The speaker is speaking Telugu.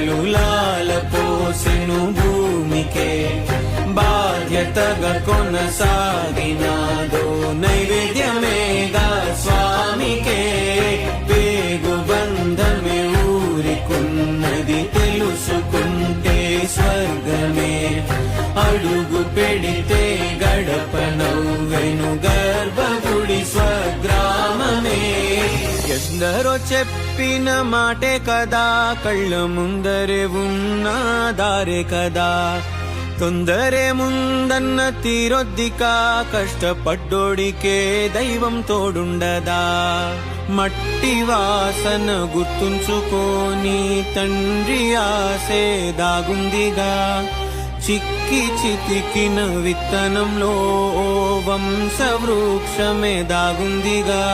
కలలు లాలపోసెను భూమికే బాధ్యతగా కొనసాగినాదో నైవేద్యమేగా స్వామికే పేగు బంధమే ఊరికున్నది తెలుసుకుంటే స్వర్గమే అడుగు పెడితే గడప నవ్వెను గర్భగుడి స్వగ్రామమే ఎందరో చెప్పిన మాటే కదా కళ్ళ ముందరే ఉన్న దారే కదా తొందరే ముందన్న తీరొద్దికా కష్టపడ్డోడికే దైవం తోడుండదా మట్టి వాసన గుర్తుంచుకోని తండ్రి ఆసే దాగుందిగా చిక్కి చితికిన విత్తనంలో వంశవృక్షమే దాగుందిగా